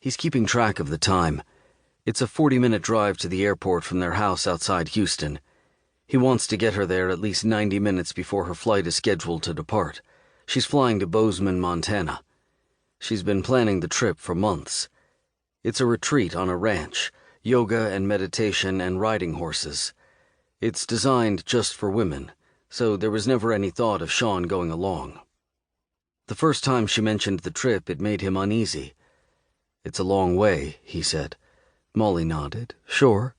He's keeping track of the time. It's a 40-minute drive to the airport from their house outside Houston. He wants to get her there at least 90 minutes before her flight is scheduled to depart. She's flying to Bozeman, Montana. She's been planning the trip for months. It's a retreat on a ranch, yoga and meditation and riding horses. It's designed just for women, so there was never any thought of Sean going along. The first time she mentioned the trip, it made him uneasy. "It's a long way," he said. Molly nodded. "Sure."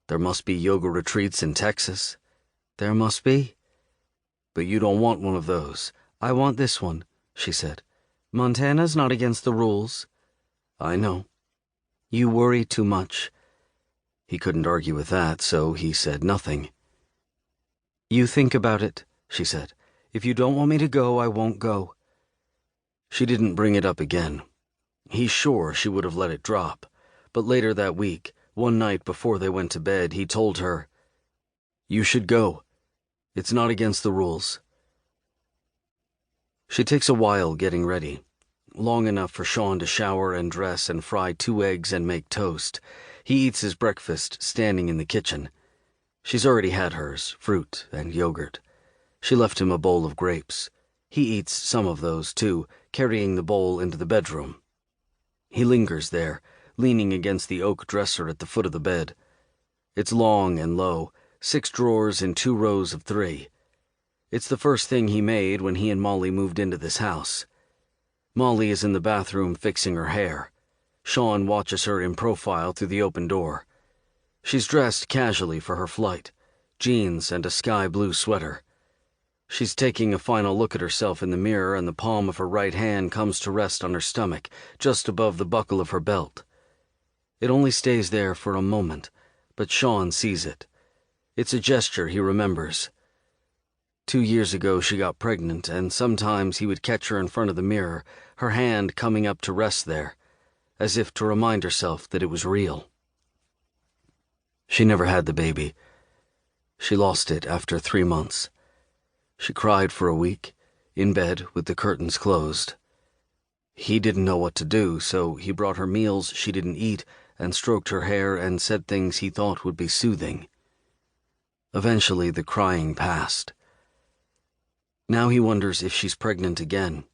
"There must be yoga retreats in Texas." "There must be." "But you don't want one of those." "I want this one," she said. "Montana's not against the rules." "I know." "You worry too much." He couldn't argue with that, so he said nothing. "You think about it," she said. "If you don't want me to go, I won't go." She didn't bring it up again. He's sure she would have let it drop, but later that week, one night before they went to bed, he told her, "You should go. It's not against the rules." She takes a while getting ready, long enough for Sean to shower and dress and fry 2 eggs and make toast. He eats his breakfast standing in the kitchen. She's already had hers, fruit and yogurt. She left him a bowl of grapes. He eats some of those, too, carrying the bowl into the bedroom. He lingers there, leaning against the oak dresser at the foot of the bed. It's long and low, 6 drawers in 2 rows of 3. It's the first thing he made when he and Molly moved into this house. Molly is in the bathroom fixing her hair. Sean watches her in profile through the open door. She's dressed casually for her flight, jeans and a sky blue sweater. She's taking a final look at herself in the mirror, and the palm of her right hand comes to rest on her stomach, just above the buckle of her belt. It only stays there for a moment, but Sean sees it. It's a gesture he remembers. 2 years ago she got pregnant, and sometimes he would catch her in front of the mirror, her hand coming up to rest there, as if to remind herself that it was real. She never had the baby. She lost it after 3 months. She cried for a week, in bed with the curtains closed. He didn't know what to do, so he brought her meals she didn't eat and stroked her hair and said things he thought would be soothing. Eventually the crying passed. Now he wonders if she's pregnant again.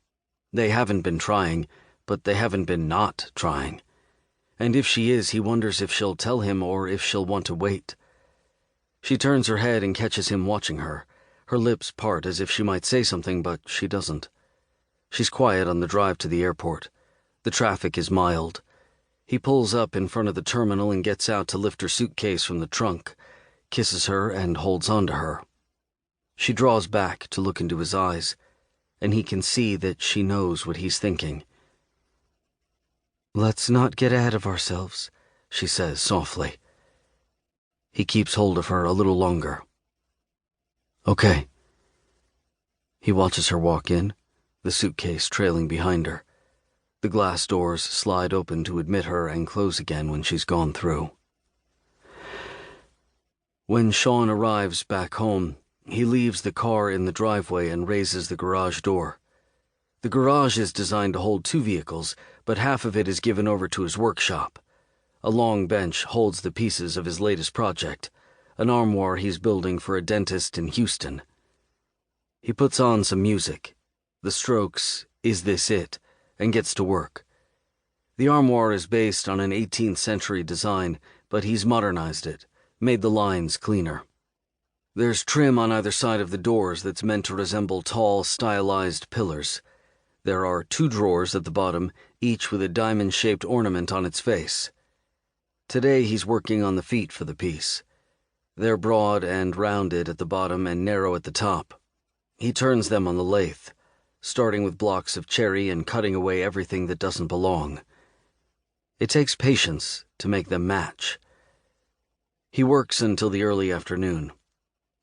They haven't been trying, but they haven't been not trying. And if she is, he wonders if she'll tell him or if she'll want to wait. She turns her head and catches him watching her. Her lips part as if she might say something, but she doesn't. She's quiet on the drive to the airport. The traffic is mild. He pulls up in front of the terminal and gets out to lift her suitcase from the trunk, kisses her and holds on to her. She draws back to look into his eyes, and he can see that she knows what he's thinking. "Let's not get ahead of ourselves," she says softly. He keeps hold of her a little longer. "Okay." He watches her walk in, the suitcase trailing behind her. The glass doors slide open to admit her and close again when she's gone through. When Sean arrives back home, he leaves the car in the driveway and raises the garage door. The garage is designed to hold 2 vehicles, but half of it is given over to his workshop. A long bench holds the pieces of his latest project, an armoire he's building for a dentist in Houston. He puts on some music, The Strokes' Is This It?, and gets to work. The armoire is based on an 18th century design, but he's modernized it, made the lines cleaner. There's trim on either side of the doors that's meant to resemble tall, stylized pillars. There are 2 drawers at the bottom, each with a diamond-shaped ornament on its face. Today he's working on the feet for the piece. They're broad and rounded at the bottom and narrow at the top. He turns them on the lathe, starting with blocks of cherry and cutting away everything that doesn't belong. It takes patience to make them match. He works until the early afternoon.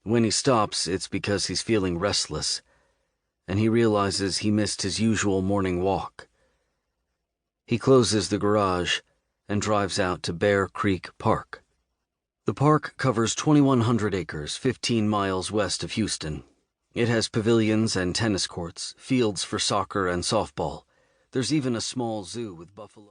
When he stops, it's because he's feeling restless, and he realizes he missed his usual morning walk. He closes the garage and drives out to Bear Creek Park. The park covers 2,100 acres, 15 miles west of Houston. It has pavilions and tennis courts, fields for soccer and softball. There's even a small zoo with buffalo.